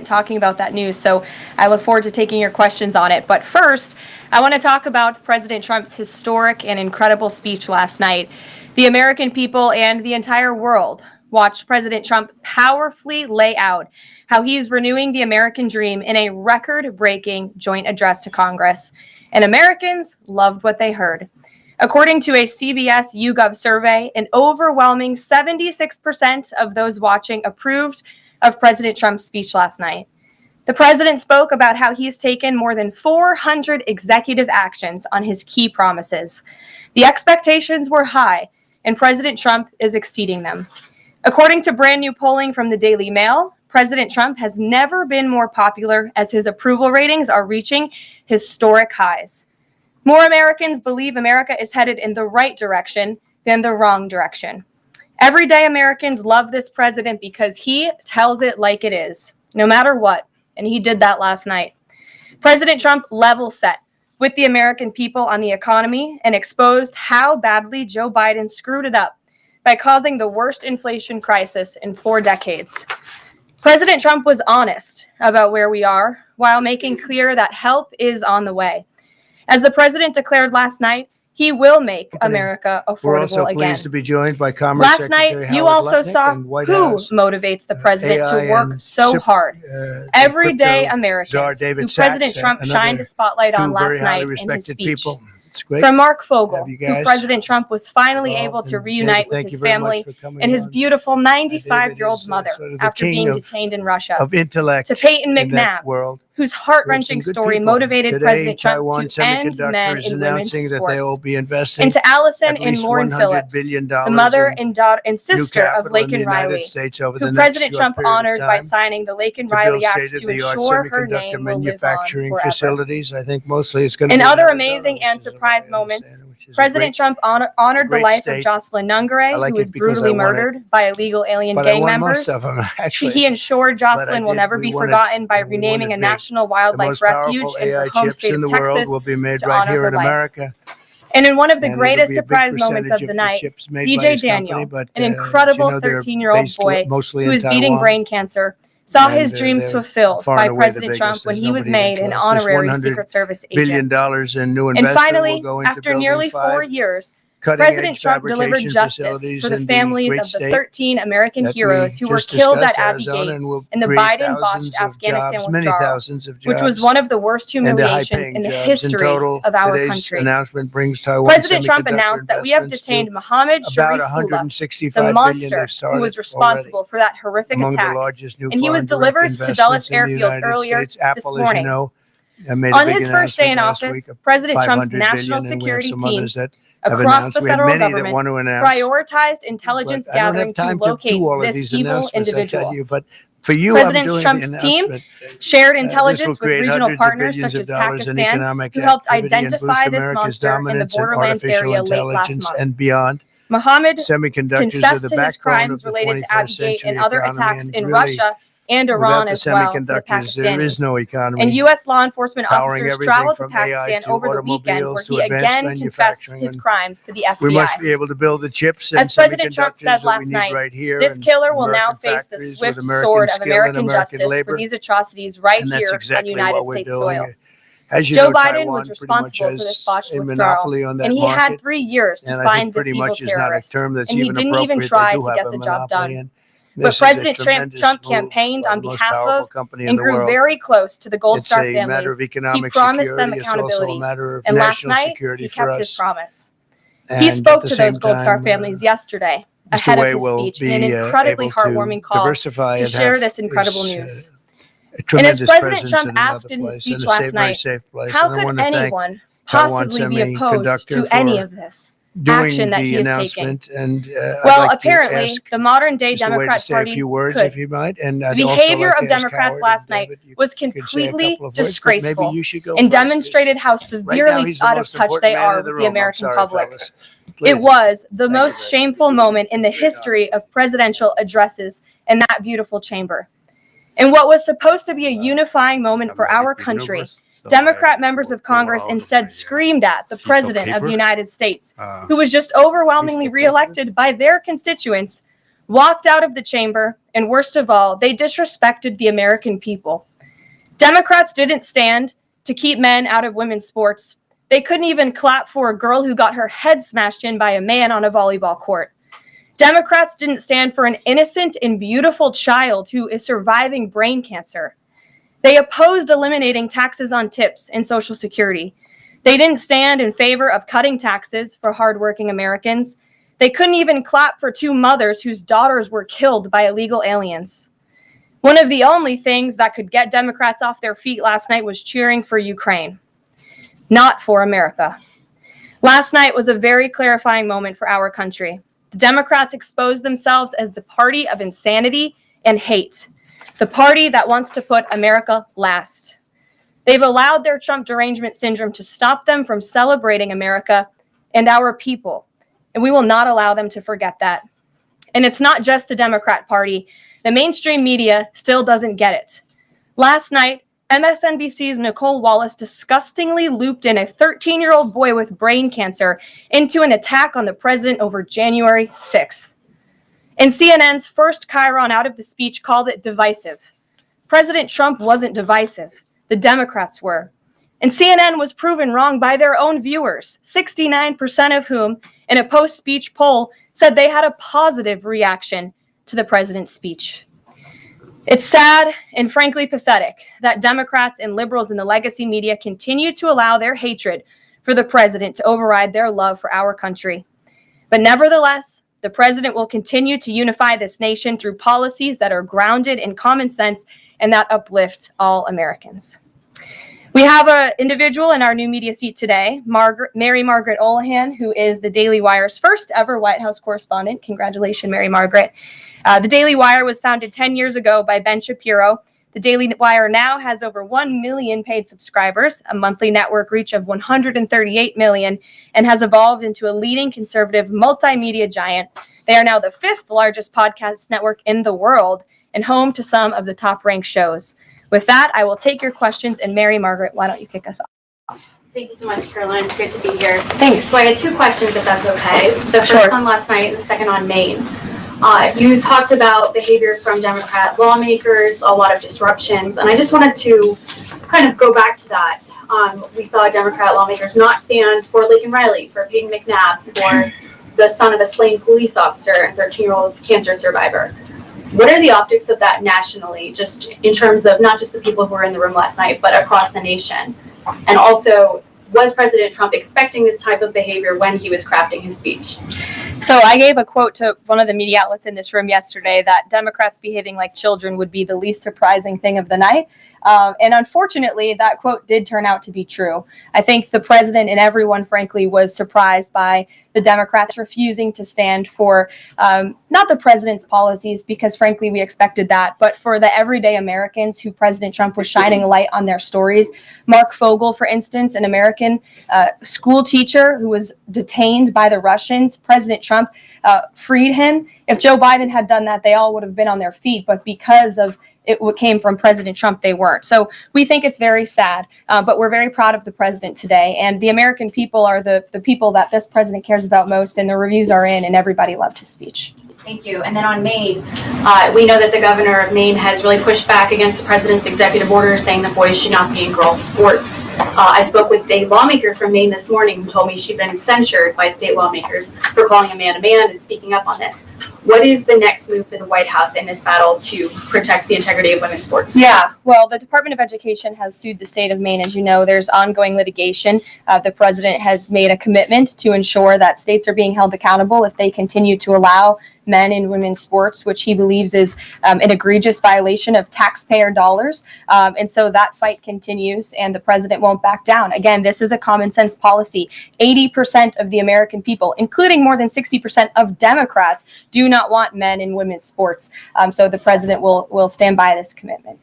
talking about that news. So I look forward to taking your questions on it. But first, I want to talk about President Trump's historic and incredible speech last night. The American people and the entire world watched President Trump powerfully lay out how he's renewing the American dream in a record-breaking joint address to Congress. And Americans loved what they heard. According to a CBS YouGov survey, an overwhelming 76% of those watching approved of President Trump's speech last night. The president spoke about how he's taken more than 400 executive actions on his key promises. The expectations were high, and President Trump is exceeding them. According to brand new polling from the Daily Mail, President Trump has never been more popular as his approval ratings are reaching historic highs. More Americans believe America is headed in the right direction than the wrong direction. Everyday Americans love this president because he tells it like it is, no matter what, and he did that last night. President Trump level set with the American people on the economy and exposed how badly Joe Biden screwed it up by causing the worst inflation crisis in 4 decades. President Trump was honest about where we are while making clear that help is on the way. As the president declared last night, he will make America affordable again. We're also pleased to be joined by Commerce Last Secretary night, you Howard also Lutnick saw and White who House, motivates the president AI to work and so hard. Everyday crypto Americans, czar who David President Sachs, Trump shined a spotlight on two last very highly night in his respected speech. people. It's great. From Mark Fogel, Have you who guys President Trump was finally able involved, to and reunite David, with thank you his very much family for coming and his on. beautiful David 95-year-old is, mother sort of the after king being of- detained in Russia. of intellect To Peyton in that McNabb, world. whose heart-wrenching We have some good story people. motivated Today, President Trump Taiwan to end Semiconductor men is in women's announcing that they will sports. be investing And to Allison at and least Lauren $100 Phillips, billion the mother in and daughter and new sister of capital in the Laken United Riley, States over who the next President short Trump period of honored by time signing the Laken to build Riley Act to state-of-the-art ensure her semiconductor name will live on manufacturing forever. facilities. I think mostly it's going to In be other Arizona, amazing and which is surprise what I moments, understand, which is a President Trump honored the great life of state. Jocelyn I Nungare, like who was it because I brutally won it, murdered by illegal alien but I gang won members. most of them, actually. He ensured Jocelyn will never we be won it, forgotten by and we won renaming it a big. national The wildlife most refuge powerful in her AI home chips state in of the world Texas will be made to right honor here her in life. America. And in one of the And it'll greatest be a big surprise moments of percentage the night, chips made by DJ his company, Daniel, but, an incredible you know, they're 13-year-old based boy mostly who in is beating Taiwan. brain cancer, saw his And, dreams they're fulfilled far by and away the President Trump biggest. when There's he was nobody made even an close. This honorary $100 Secret Service billion agent. in new And investment finally, will go into after building nearly 4 5 years, cutting-edge President Trump delivered fabrication justice facilities for the in the families great of the state 13 American that heroes we who were just killed at discussed, Abbey Arizona, Gate and will in the create Biden-botched thousands of Afghanistan jobs, many withdrawal, thousands of which was jobs, one of the worst and humiliations high-paying in the jobs. history In total, of our today's country. announcement brings Taiwan President Trump Semiconductor announced that we have investments detained to Mohammed about Sharifullah, $165 the billion monster they've who started was responsible for that horrific among attack. the largest new And he was foreign direct delivered to Dulles investments in the Airfield United earlier States. this Apple, as you morning. know, made a On big his first day in announcement last office, week of President Trump's $500 national billion, and we have security some team others that have across announced. the We have federal many that government want to announce. prioritized intelligence But I don't gathering have to time to locate do all of this these evil announcements, I tell individual. you. But for you, I'm President doing Trump's the team announcement. shared This will intelligence with create regional hundreds of partners billions such of as dollars in Pakistan, economic who helped activity and identify boost this America's monster in the dominance in borderlands artificial area late last intelligence month. and beyond. Mohammed Semiconductors are confessed the to his backbone crimes of the related to 21st Abbey Gate and century other economy, attacks and in really, Russia and without Iran the as well to the semiconductors, there is Pakistanis. no economy. And U.S. law enforcement Powering officers everything traveled to from AI Pakistan to over the weekend, where automobiles to he advanced again confessed manufacturing. his And crimes to the we must be FBI. able to build the chips and As President Trump semiconductors said that we last need night, right here. this in killer will now American face the factories with swift American sword of skill and American American justice for labor. these atrocities right And that's here on exactly United what we're States doing. soil. As you Joe know, Biden Taiwan was pretty much responsible for this has botched a withdrawal, monopoly on that and he market. had 3 years to And I find think this pretty evil much is not a terrorist, term that's and he even didn't even appropriate. try They do to have get a the job monopoly, done. and But this is a President tremendous Trump move campaigned by on the most behalf powerful of company in and the grew world. very close to the Gold It's Star a matter families. of economic He promised them security. It's also a accountability. matter of And last national night, security he for kept his us. promise. And He at spoke the to those same Gold Star time, families yesterday Mr. ahead of Wei his will speech in an be incredibly able to heartwarming call diversify to and share have this incredible his, news. a And tremendous as President presence Trump in another asked in his place, speech in a last safe, very night, safe place. how And I could want to thank anyone Taiwan possibly be opposed Semiconductor to any for of this doing action that the he is taking? announcement. And I'd Well, like to apparently, ask the modern-day Mr. Wade to Democrat say a Party few words, could. if you might. And The I'd also behavior like of to ask Democrats Howard last and night David, you was could say a completely couple of words, but disgraceful maybe you should go and first. demonstrated how Right now, severely he's the out of most touch they important man are in the with the room. I'm American sorry, public. fellas. It Please. was the Thank you most very shameful moment in the history of presidential addresses in that beautiful chamber. And what was supposed to be a unifying moment for our country, Democrat members of Congress instead screamed at the President of the United States, who was just overwhelmingly reelected by their constituents, walked out of the chamber, and worst of all, they disrespected the American people. Democrats didn't stand to keep men out of women's sports. They couldn't even clap for a girl who got her head smashed in by a man on a volleyball court. Democrats didn't stand for an innocent and beautiful child who is surviving brain cancer. They opposed eliminating taxes on tips and Social Security. They didn't stand in favor of cutting taxes for hardworking Americans. They couldn't even clap for two mothers whose daughters were killed by illegal aliens. One of the only things that could get Democrats off their feet last night was cheering for Ukraine, not for America. Last night was a very clarifying moment for our country. The Democrats exposed themselves as the party of insanity and hate, the party that wants to put America last. They've allowed their Trump derangement syndrome to stop them from celebrating America and our people, and we will not allow them to forget that. And it's not just the Democrat Party. The mainstream media still doesn't get it. Last night, MSNBC's Nicole Wallace disgustingly looped in a 13-year-old boy with brain cancer into an attack on the president over January 6th. And CNN's first chyron out of the speech called it divisive. President Trump wasn't divisive. The Democrats were. And CNN was proven wrong by their own viewers, 69% of whom, in a post-speech poll, said they had a positive reaction to the president's speech. It's sad and frankly pathetic that Democrats and liberals in the legacy media continue to allow their hatred for the president to override their love for our country. But nevertheless, the president will continue to unify this nation through policies that are grounded in common sense and that uplift all Americans. We have an individual in our new media seat today, Mary Margaret Olohan, who is the Daily Wire's first ever White House correspondent. Congratulations, Mary Margaret. The Daily Wire was founded 10 years ago by Ben Shapiro. The Daily Wire now has over 1 million paid subscribers, a monthly network reach of 138 million, and has evolved into a leading conservative multimedia giant. They are now the 5th largest podcast network in the world and home to some of the top-ranked shows. With that, I will take your questions, and Mary Margaret, why don't you kick us off? Thank you so much, Karoline. It's great to be here. Thanks. So I had 2 questions, if that's okay. The first Sure. on last night and the second on Maine. You talked about behavior from Democrat lawmakers, a lot of disruptions, and I just wanted to kind of go back to that. We saw Democrat lawmakers not stand for Laken Riley, for Peyton McNabb, for the son of a slain police officer and 13-year-old cancer survivor. What are the optics of that nationally, just in terms of not just the people who were in the room last night, but across the nation? And also, was President Trump expecting this type of behavior when he was crafting his speech? So I gave a quote to one of the media outlets in this room yesterday that Democrats behaving like children would be the least surprising thing of the night. And unfortunately, that quote did turn out to be true. I think the president and everyone, frankly, was surprised by the Democrats refusing to stand for not the president's policies, because frankly, we expected that, but for the everyday Americans who President Trump was shining a light on their stories. Mark Fogel, for instance, an American school teacher who was detained by the Russians. President Trump freed him. If Joe Biden had done that, they all would have been on their feet, but because of it came from President Trump, they weren't. So we think it's very sad, but we're very proud of the president today. And the American people are the people that this president cares about most, and the reviews are in, and everybody loved his speech. Thank you. And then on Maine, we know that the governor of Maine has really pushed back against the president's executive order saying that boys should not be in girls' sports. I spoke with a lawmaker from Maine this morning who told me she'd been censured by state lawmakers for calling a man and speaking up on this. What is the next move for the White House in this battle to protect the integrity of women's sports? Yeah, well, the Department of Education has sued the state of Maine. As you know, there's ongoing litigation. The president has made a commitment to ensure that states are being held accountable if they continue to allow men in women's sports, which he believes is an egregious violation of taxpayer dollars. And so that fight continues, and the president won't back down. Again, this is a common sense policy. 80% of the American people, including more than 60% of Democrats, do not want men in women's sports. So the president will stand by this commitment.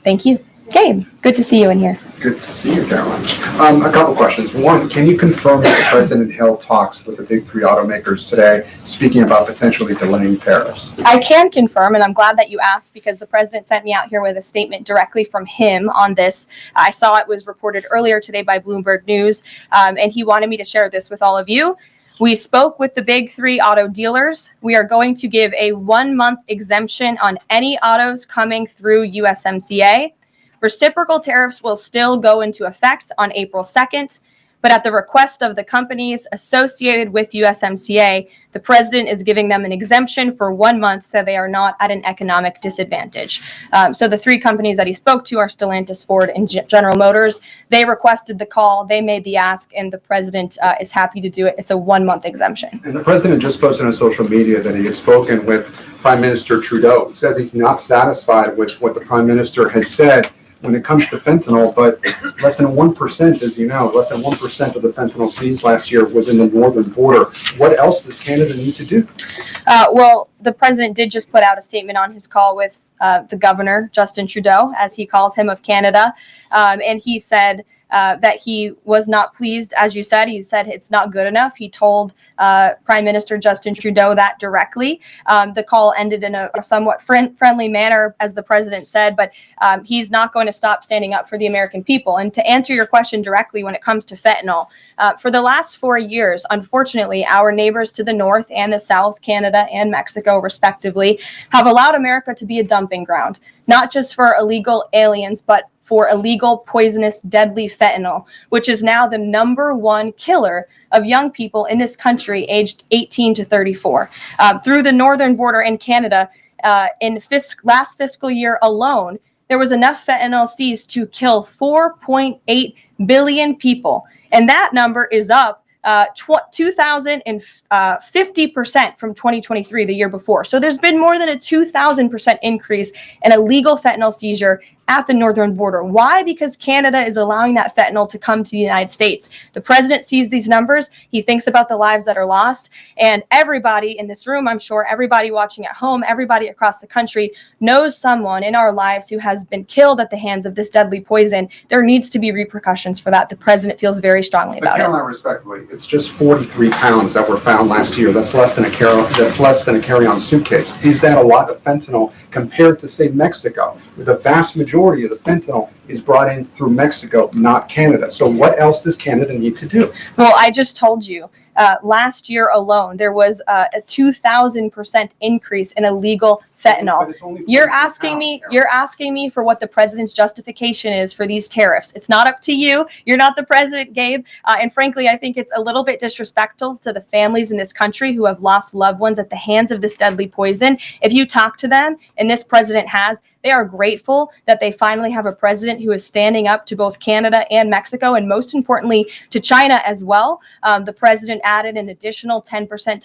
Thank you. Gabe, good to see you in here. Good to see you, Caroline. A couple questions. One, can you confirm that President Hill talks with the big 3 automakers today, speaking about potentially delaying tariffs? I can confirm, and I'm glad that you asked, because the president sent me out here with a statement directly from him on this. I saw it was reported earlier today by Bloomberg News, and he wanted me to share this with all of you. We spoke with the big three auto dealers. We are going to give a 1-month exemption on any autos coming through USMCA. Reciprocal tariffs will still go into effect on April 2nd, but at the request of the companies associated with USMCA, the president is giving them an exemption for 1 month so they are not at an economic disadvantage. So the three companies that he spoke to are Stellantis, Ford, and General Motors. They requested the call, they made the ask, and the president is happy to do it. It's a 1-month exemption. And the president just posted on social media that he had spoken with Prime Minister Trudeau. He says he's not satisfied with what the Prime Minister has said when it comes to fentanyl, but less than 1%, as you know, less than 1% of the fentanyl seized last year was in the northern border. What else does Canada need to do? Well, the president did just put out a statement on his call with the governor, Justin Trudeau, as he calls him, of Canada. And he said that he was not pleased, as you said. He said it's not good enough. He told Prime Minister Justin Trudeau that directly. The call ended in a somewhat friendly manner, as the president said, but he's not going to stop standing up for the American people. And to answer your question directly, when it comes to fentanyl, for the last 4 years, unfortunately, our neighbors to the north and the south, Canada and Mexico, respectively, have allowed America to be a dumping ground, not just for illegal aliens, but for illegal, poisonous, deadly fentanyl, which is now the #1 killer of young people in this country aged 18 to 34. Through the northern border in Canada, in last fiscal year alone, there was enough fentanyl seized to kill 4.8 billion people. And that number is up 2,050% from 2023, the year before. So there's been more than a 2,000% increase in illegal fentanyl seizure at the northern border. Why? Because Canada is allowing that fentanyl to come to the United States. The president sees these numbers. He thinks about the lives that are lost. And everybody in this room, I'm sure, everybody watching at home, everybody across the country knows someone in our lives who has been killed at the hands of this deadly poison. There needs to be repercussions for that. The president feels very strongly about it. Caroline, respectfully, it's just 43 pounds that were found last year. That's less than a carry-on suitcase. Is that a lot of fentanyl compared to, say, Mexico? The vast majority of the fentanyl is brought in through Mexico, not Canada. So what else does Canada need to do? Well, I just told you, last year alone, there was a 2,000% increase in illegal fentanyl. You're asking me for what the president's justification is for these tariffs. It's not up to you. You're not the president, Gabe. And frankly, I think it's a little bit disrespectful to the families in this country who have lost loved ones at the hands of this deadly poison. If you talk to them, and this president has, they are grateful that they finally have a president who is standing up to both Canada and Mexico, and most importantly, to China as well. The president added an additional 10%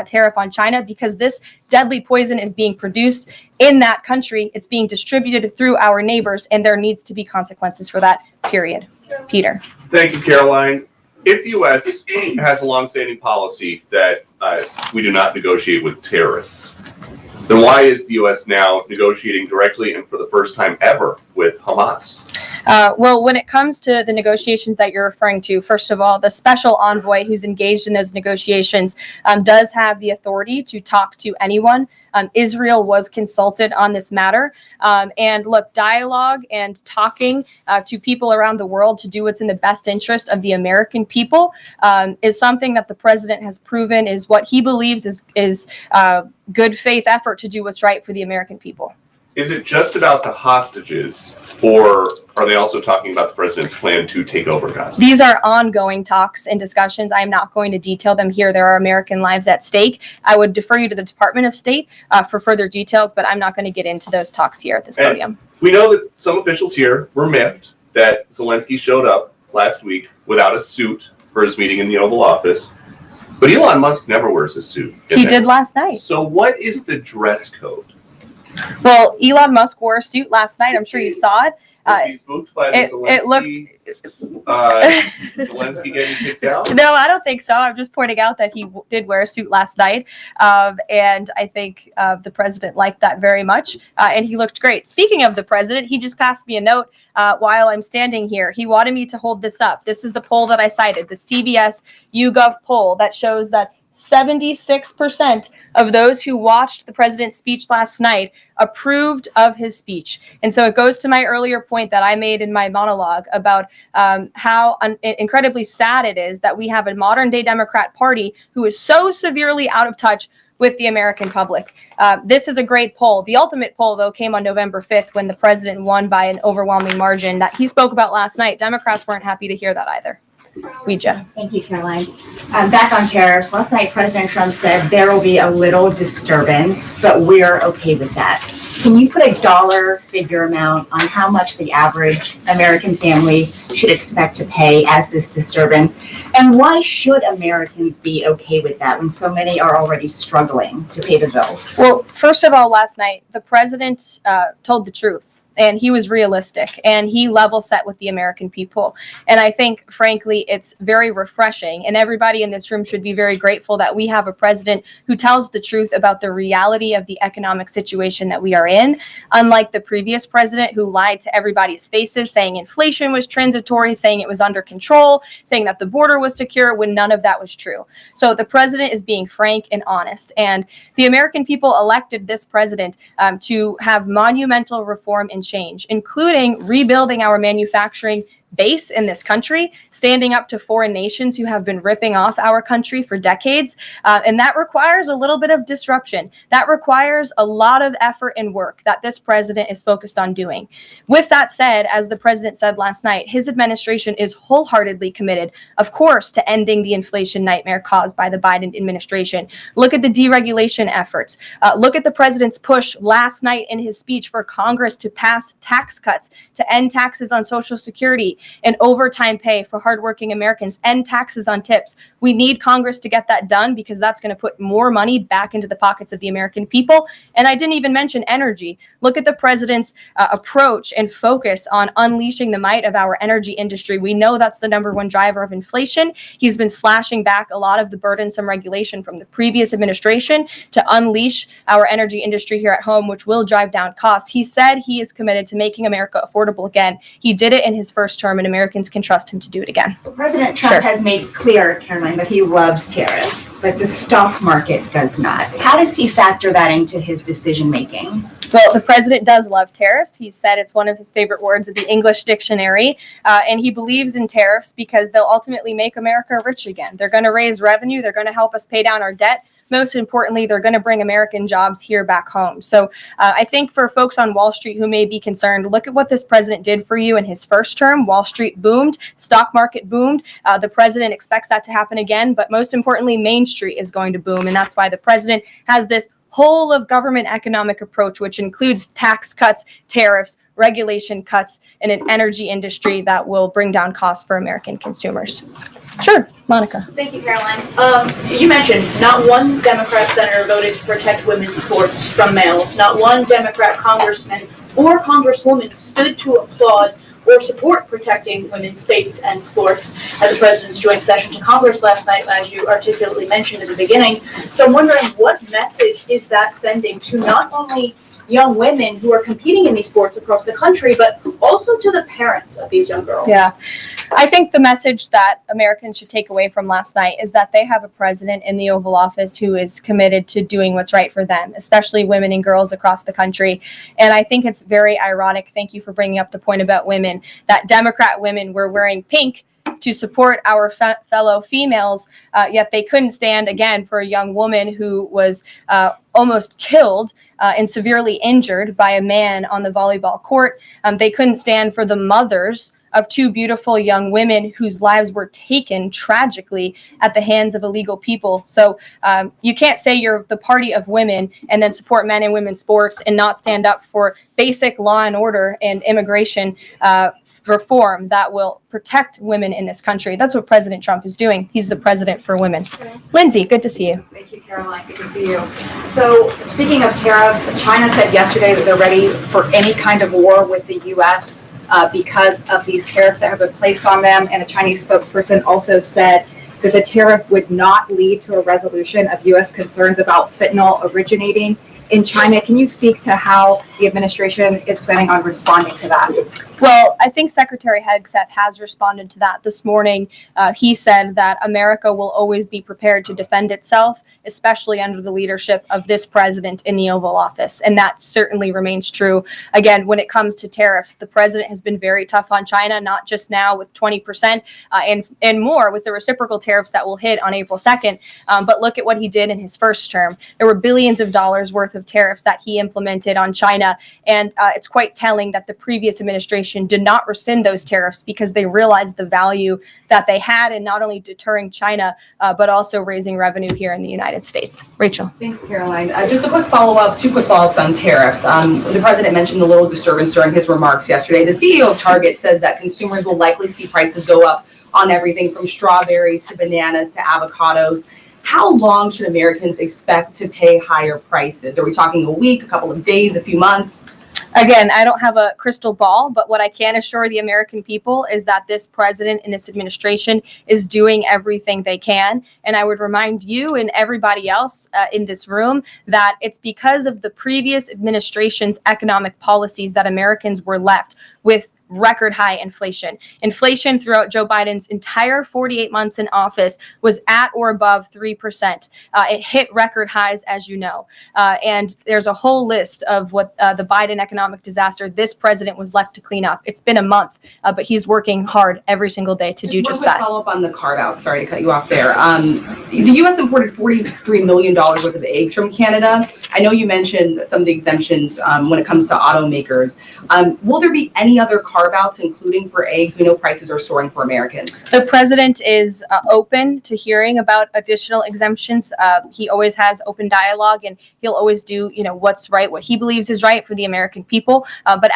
tariff on China because this deadly poison is being produced in that country. It's being distributed through our neighbors, and there needs to be consequences for that, period. Peter. Thank you, Caroline. If the U.S. has a longstanding policy that we do not negotiate with terrorists, then why is the U.S. now negotiating directly and for the first time ever with Hamas? Well, when it comes to the negotiations that you're referring to, first of all, the special envoy who's engaged in those negotiations does have the authority to talk to anyone. Israel was consulted on this matter. And look, dialogue and talking to people around the world to do what's in the best interest of the American people is something that the president has proven is what he believes is good faith effort to do what's right for the American people. Is it just about the hostages, or are they also talking about the president's plan to take over Gaza? These are ongoing talks and discussions. I am not going to detail them here. There are American lives at stake. I would defer you to the Department of State for further details, but I'm not going to get into those talks here at this podium. We know that some officials here were miffed that Zelensky showed up last week without a suit for his meeting in the Oval Office. But Elon Musk never wears a suit. He did last night. So what is the dress code? Well, Elon Musk wore a suit last night. I'm sure you saw it. Was he spooked by the Zelensky getting kicked out? No, I don't think so. I'm just pointing out that he did wear a suit last night. And I think the president liked that very much. And he looked great. Speaking of the president, he just passed me a note while I'm standing here. He wanted me to hold this up. This is the poll that I cited, the CBS YouGov poll that shows that 76% of those who watched the president's speech last night approved of his speech. And so it goes to my earlier point that I made in my monologue about how incredibly sad it is that we have a modern day Democrat Party who is so severely out of touch with the American public. This is a great poll. The ultimate poll, though, came on November 5th when the president won by an overwhelming margin that he spoke about last night. Democrats weren't happy to hear that either. Weija. Thank you, Karoline. Back on tariffs, last night President Trump said there will be a little disturbance, but we're okay with that. Can you put a dollar figure amount on how much the average American family should expect to pay as this disturbance? And why should Americans be okay with that when so many are already struggling to pay the bills? Well, first of all, last night, the president told the truth. And he was realistic and he level set with the American people. And I think, frankly, it's very refreshing. And everybody in this room should be very grateful that we have a president who tells the truth about the reality of the economic situation that we are in. Unlike the previous president who lied to everybody's faces, saying inflation was transitory, saying it was under control, saying that the border was secure, when none of that was true. So the president is being frank and honest. And the American people elected this president to have monumental reform and change, including rebuilding our manufacturing base in this country, standing up to foreign nations who have been ripping off our country for decades. And that requires a little bit of disruption. That requires a lot of effort and work that this president is focused on doing. With that said, as the president said last night, his administration is wholeheartedly committed, of course, to ending the inflation nightmare caused by the Biden administration. Look at the deregulation efforts. Look at the president's push last night in his speech for Congress to pass tax cuts, to end taxes on Social Security and overtime pay for hardworking Americans, and taxes on tips. We need Congress to get that done because that's going to put more money back into the pockets of the American people. And I didn't even mention energy. Look at the president's approach and focus on unleashing the might of our energy industry. We know that's the number one driver of inflation. He's been slashing back a lot of the burdensome regulation from the previous administration to unleash our energy industry here at home, which will drive down costs. He said he is committed to making America affordable again. He did it in his first term, and Americans can trust him to do it again. President Trump has made clear, Caroline, that he loves tariffs, but the stock market does not. How does he factor that into his decision making? Well, the president does love tariffs. He said it's one of his favorite words of the English dictionary, and he believes in tariffs because they'll ultimately make America rich again. They're going to raise revenue. They're going to help us pay down our debt. Most importantly, they're going to bring American jobs here back home. So I think for folks on Wall Street who may be concerned, look at what this president did for you in his first term. Wall Street boomed, stock market boomed. The president expects that to happen again. But most importantly, Main Street is going to boom. And that's why the president has this whole of government economic approach, which includes tax cuts, tariffs, regulation cuts, and an energy industry that will bring down costs for American consumers. Sure, Monica. Thank you, Caroline. You mentioned not one Democrat senator voted to protect women's sports from males. Not one Democrat congressman or congresswoman stood to applaud or support protecting women's spaces and sports at the president's joint session to Congress last night, as you articulately mentioned at the beginning. So I'm wondering, what message is that sending to not only young women who are competing in these sports across the country, but also to the parents of these young girls? Yeah, I think the message that Americans should take away from last night is that they have a president in the Oval Office who is committed to doing what's right for them, especially women and girls across the country. And I think it's very ironic, thank you for bringing up the point about women, that Democrat women were wearing pink to support our fellow females, yet they couldn't stand, again, for a young woman who was almost killed and severely injured by a man on the volleyball court. They couldn't stand for the mothers of two beautiful young women whose lives were taken tragically at the hands of illegal people. So you can't say you're the party of women and then support men and women's sports and not stand up for basic law and order and immigration reform that will protect women in this country. That's what President Trump is doing. He's the president for women. Lindsay, good to see you. Thank you, Caroline. Good to see you. So speaking of tariffs, China said yesterday that they're ready for any kind of war with the U.S. Because of these tariffs that have been placed on them. And a Chinese spokesperson also said that the tariffs would not lead to a resolution of U.S. concerns about fentanyl originating in China. Can you speak to how the administration is planning on responding to that? Well, I think Secretary Hegseth has responded to that this morning. He said that America will always be prepared to defend itself, especially under the leadership of this president in the Oval Office. And that certainly remains true. Again, when it comes to tariffs, the president has been very tough on China, not just now with 20% and more with the reciprocal tariffs that will hit on April 2nd. But look at what he did in his first term. There were billions of dollars worth of tariffs that he implemented on China. And it's quite telling that the previous administration did not rescind those tariffs because they realized the value that they had in not only deterring China, but also raising revenue here in the United States. Rachel. Thanks, Caroline. Just a quick follow-up, two quick follow-ups on tariffs. The president mentioned a little disturbance during his remarks yesterday. The CEO of Target says that consumers will likely see prices go up on everything from strawberries to bananas to avocados. How long should Americans expect to pay higher prices? Are we talking a week, a couple of days, a few months? Again, I don't have a crystal ball, but what I can assure the American people is that this president and this administration is doing everything they can. And I would remind you and everybody else in this room that it's because of the previous administration's economic policies that Americans were left with record high inflation. Inflation throughout Joe Biden's entire 48 months in office was at or above 3%. It hit record highs, as you know. And there's a whole list of what the Biden economic disaster this president was left to clean up. It's been a month, but he's working hard every single day to do just that. Follow up on the carve out. Sorry to cut you off there. The U.S. imported $43 million worth of eggs from Canada. I know you mentioned some of the exemptions when it comes to automakers. Will there be any other carve-outs, including for eggs? We know prices are soaring for Americans. The president is open to hearing about additional exemptions. He always has open dialogue, and he'll always do, what's right, what he believes is right for the American people. But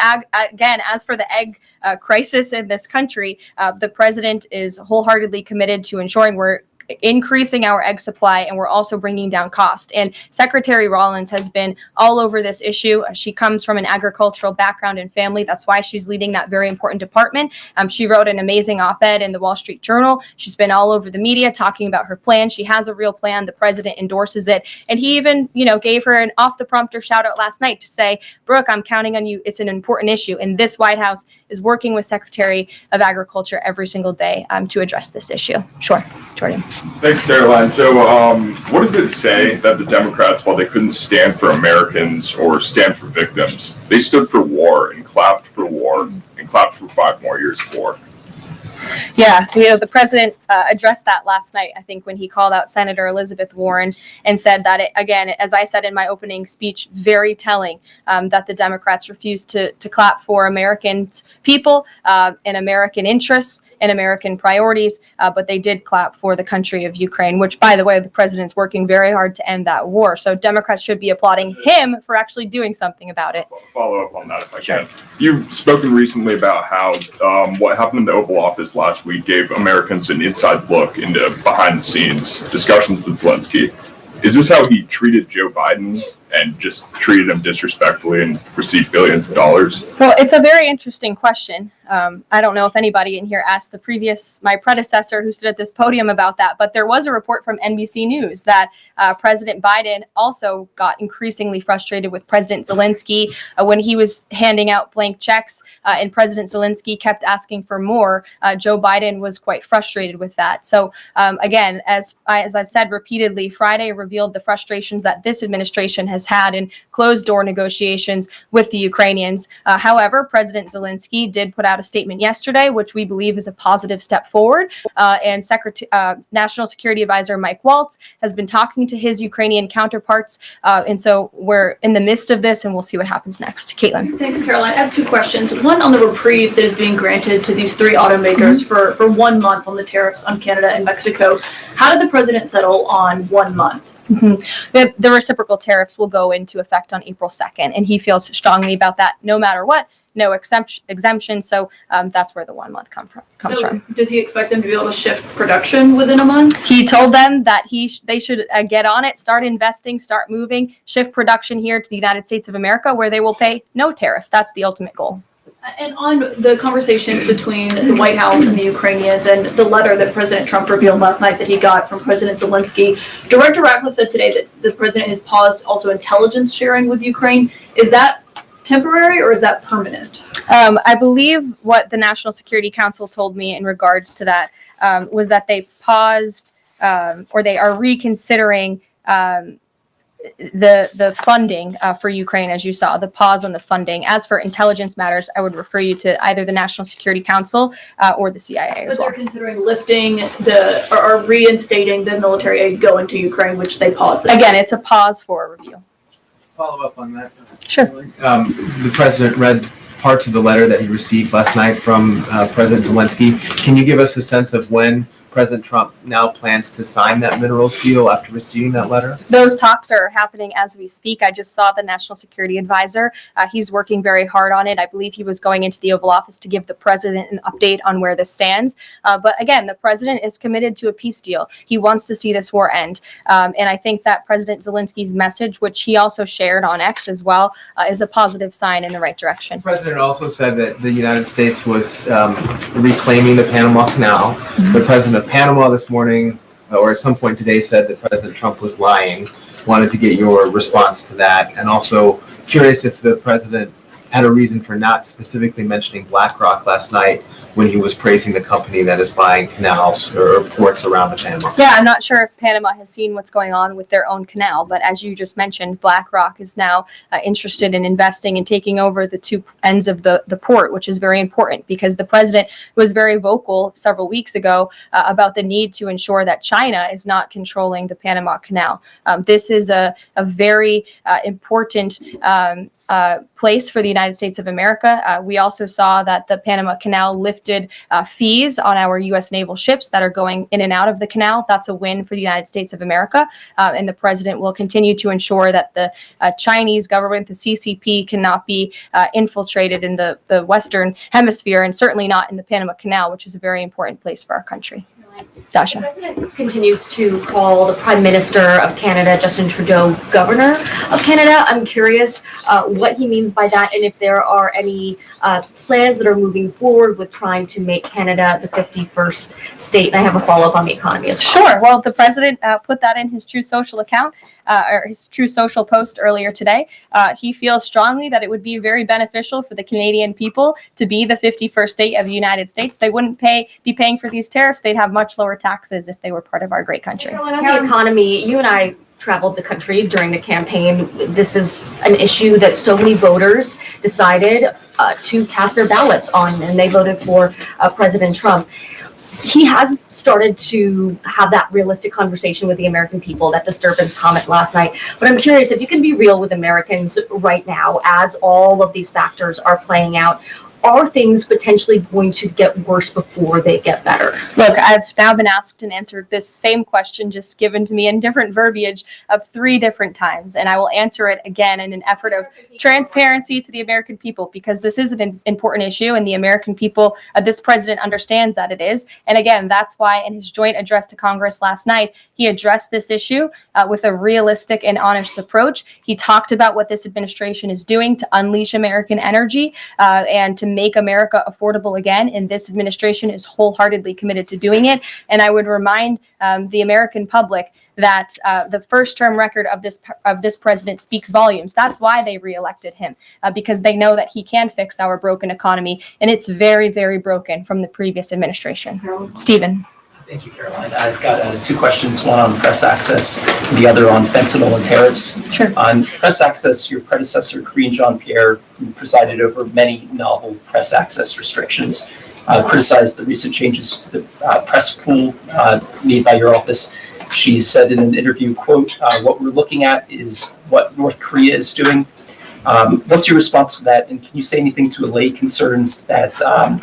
again, as for the egg crisis in this country, the president is wholeheartedly committed to ensuring we're increasing our egg supply, and we're also bringing down cost. And Secretary Rollins has been all over this issue. She comes from an agricultural background and family. That's why she's leading that very important department. She wrote an amazing op-ed in the Wall Street Journal. She's been all over the media talking about her plan. She has a real plan. The president endorses it. And he even, gave her an off-the-prompter shout out last night to say, Brooke, I'm counting on you. It's an important issue. And this White House is working with Secretary of Agriculture every single day to address this issue. Sure, Jordan. Thanks, Caroline. So what does it say that the Democrats, while they couldn't stand for Americans or stand for victims, they stood for war and clapped for war and clapped for 5 more years of war? Yeah, the president addressed that last night, I think, when he called out Senator Elizabeth Warren and said that, again, as I said in my opening speech, very telling that the Democrats refused to clap for American people and American interests and American priorities, but they did clap for the country of Ukraine, which, by the way, the president's working very hard to end that war. So Democrats should be applauding him for actually doing something about it. Follow up on that if I can. You've spoken recently about how what happened in the Oval Office last week gave Americans an inside look into behind the scenes discussions with Zelensky. Is this how he treated Joe Biden and just treated him disrespectfully and received billions of dollars? Well, it's a very interesting question. I don't know if anybody in here asked my predecessor who stood at this podium about that, but there was a report from NBC News that President Biden also got increasingly frustrated with President Zelensky when he was handing out blank checks and President Zelensky kept asking for more. Joe Biden was quite frustrated with that. So again, as I've said repeatedly, Friday revealed the frustrations that this administration has had in closed door negotiations with the Ukrainians. However, President Zelensky did put out a statement yesterday, which we believe is a positive step forward. And National Security Advisor Mike Waltz has been talking to his Ukrainian counterparts. And so we're in the midst of this, and we'll see what happens next. Caitlin. Thanks, Caroline. I have 2 questions. One on the reprieve that is being granted to these 3 automakers for 1 month on the tariffs on Canada and Mexico. How did the president settle on 1 month? The reciprocal tariffs will go into effect on April 2nd, and he feels strongly about that no matter what. No exemption, so that's where the 1 month comes from. Does he expect them to be able to shift production within a month? He told them that they should get on it, start investing, start moving, shift production here to the United States of America, where they will pay no tariff. That's the ultimate goal. And on the conversations between the White House and the Ukrainians and the letter that President Trump revealed last night that he got from President Zelensky, Director Ratcliffe said today that the president has paused also intelligence sharing with Ukraine. Is that temporary or is that permanent? I believe what the National Security Council told me in regards to that was that they paused or they are reconsidering the funding for Ukraine, as you saw, the pause on the funding. As for intelligence matters, I would refer you to either the National Security Council or the CIA as But well. they're considering lifting or reinstating the military aid going to Ukraine, which they paused. Again, it's a pause for a review. Follow up on that. Sure. The president read parts of the letter that he received last night from President Zelensky. Can you give us a sense of when President Trump now plans to sign that minerals deal after receiving that letter? Those talks are happening as we speak. I just saw the National Security Advisor. He's working very hard on it. I believe he was going into the Oval Office to give the president an update on where this stands. But again, the president is committed to a peace deal. He wants to see this war end. And I think that President Zelensky's message, which he also shared on X as well, is a positive sign in the right direction. The president also said that the United States was reclaiming the Panama Canal. Mm-hmm. The president of Panama this morning, or at some point today, said that President Trump was lying. Wanted to get your response to that, and also curious if the president had a reason for not specifically mentioning BlackRock last night when he was praising the company that is buying canals or ports around the Panama. Yeah, I'm not sure if Panama has seen what's going on with their own canal, but as you just mentioned, BlackRock is now interested in investing and taking over the two ends of the port, which is very important because the president was very vocal several weeks ago about the need to ensure that China is not controlling the Panama Canal. This is a very important place for the United States of America. We also saw that the Panama Canal lifted fees on our U.S. naval ships that are going in and out of the canal. That's a win for the United States of America. And the president will continue to ensure that the Chinese government, the CCP, cannot be infiltrated in the Western Hemisphere and certainly not in the Panama Canal, which is a very important place for our country. Dasha. The president continues to call the Prime Minister of Canada, Justin Trudeau, Governor of Canada. I'm curious what he means by that and if there are any plans that are moving forward with trying to make Canada the 51st state. And I have a follow-up on the economy as well. Sure. Well, the president put that in his True Social account. Or his True Social post earlier today. He feels strongly that it would be very beneficial for the Canadian people to be the 51st state of the United States. They wouldn't be paying for these tariffs. They'd have much lower taxes if they were part of our great country. On the economy, you and I traveled the country during the campaign. This is an issue that so many voters decided to cast their ballots on, and they voted for President Trump. He has started to have that realistic conversation with the American people, that disturbance comment last night. But I'm curious if you can be real with Americans right now as all of these factors are playing out. Are things potentially going to get worse before they get better? Look, I've now been asked and answered this same question just given to me in different verbiage of 3 different times. And I will answer it again in an effort of transparency to the American people because this is an important issue and the American people, this president understands that it is. And again, that's why in his joint address to Congress last night, he addressed this issue with a realistic and honest approach. He talked about what this administration is doing to unleash American energy and to make America affordable again. And this administration is wholeheartedly committed to doing it. And I would remind the American public that the first term record of this president speaks volumes. That's why they reelected him, because they know that he can fix our broken economy. And it's very, very broken from the previous administration. Stephen. Thank you, Caroline. I've got 2 questions, one on press access, the other on fentanyl and tariffs. Sure. On press access, your predecessor, Karine Jean-Pierre, who presided over many novel press access restrictions, criticized the recent changes to the press pool made by your office. She said in an interview, quote, what we're looking at is what North Korea is doing. What's your response to that? And can you say anything to allay concerns that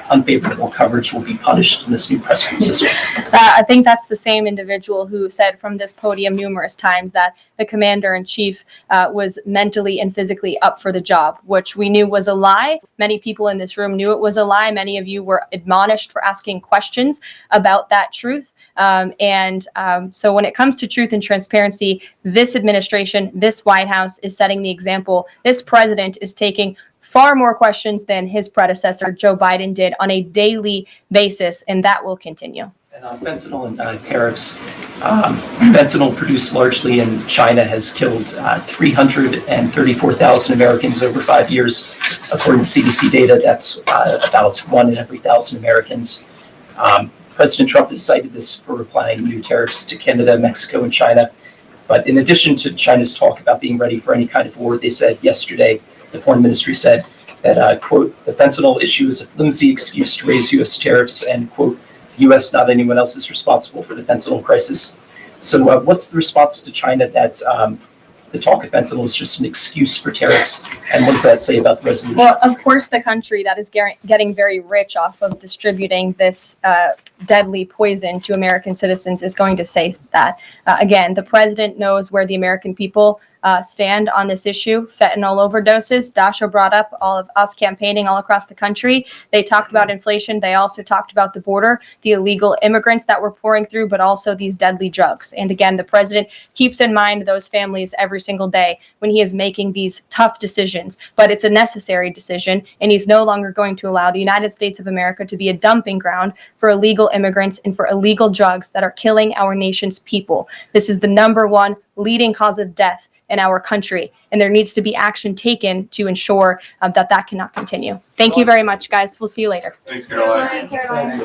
unfavorable coverage will be punished in this new press pool system? I think that's the same individual who said from this podium numerous times that the commander-in-chief was mentally and physically up for the job, which we knew was a lie. Many people in this room knew it was a lie. Many of you were admonished for asking questions about that truth. So when it comes to truth and transparency, this administration, this White House is setting the example. This president is taking far more questions than his predecessor, Joe Biden, did on a daily basis, and that will continue. And on fentanyl and tariffs, fentanyl produced largely in China has killed 334,000 Americans over 5 years. According to CDC data, that's about 1 in every 1,000 Americans. President Trump has cited this for applying new tariffs to Canada, Mexico, and China. But in addition to China's talk about being ready for any kind of war, they said yesterday, the foreign ministry said that, quote, the fentanyl issue is a flimsy excuse to raise U.S. tariffs, and, quote, U.S., not anyone else, is responsible for the fentanyl crisis. So what's the response to China that the talk of fentanyl is just an excuse for tariffs? And what does that say about the resolution? Well, of course, the country that is getting very rich off of distributing this deadly poison to American citizens is going to say that. Again, the president knows where the American people stand on this issue. Fentanyl overdoses. Dasha brought up all of us campaigning all across the country. They talked about inflation. They also talked about the border, the illegal immigrants that we're pouring through, but also these deadly drugs. And again, the president keeps in mind those families every single day when he is making these tough decisions. But it's a necessary decision, and he's no longer going to allow the United States of America to be a dumping ground for illegal immigrants and for illegal drugs that are killing our nation's people. This is the #1 leading cause of death in our country, and there needs to be action taken to ensure that cannot continue. Thank you very much, guys. We'll see you later. Thanks, Caroline.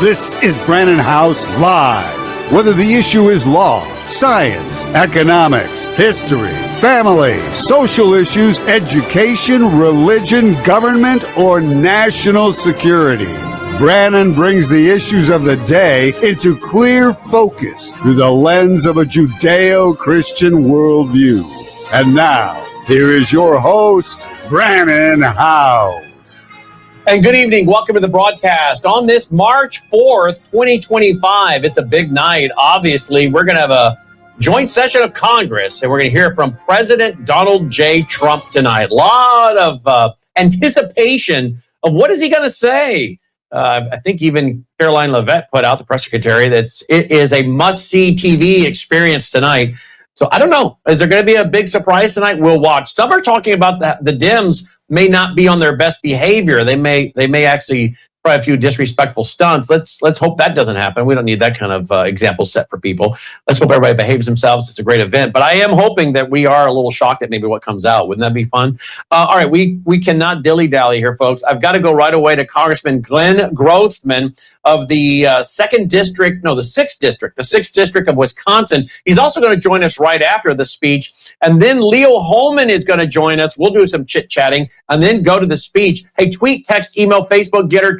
This is Brannon House Live. Whether the issue is law, science, economics, history, family, social issues, education, religion, government, or national security, Brannon brings the issues of the day into clear focus through the lens of a Judeo-Christian worldview. And now, here is your host, Brannon House. And good evening. Welcome to the broadcast on this March 4th, 2025. It's a big night. Obviously, we're going to have a joint session of Congress, and we're going to hear from President Donald J. Trump tonight. A lot of anticipation of what is he going to say. I think even Karoline Leavitt put out, the press secretary, that it is a must-see TV experience tonight. So I don't know. Is there going to be a big surprise tonight? We'll watch. Some are talking about that the Dems may not be on their best behavior. They may actually try a few disrespectful stunts. Let's hope that doesn't happen. We don't need that kind of example set for people. Let's hope everybody behaves themselves. It's a great event. But I am hoping that we are a little shocked at maybe what comes out. Wouldn't that be fun? All right, we cannot dilly-dally here, folks. I've got to go right away to Congressman Glenn Grothman of the 6th District of Wisconsin. He's also going to join us right after the speech. And then Leo Holman is going to join us. We'll do some chit-chatting and then go to the speech. Hey, tweet, text, email, Facebook, Getter,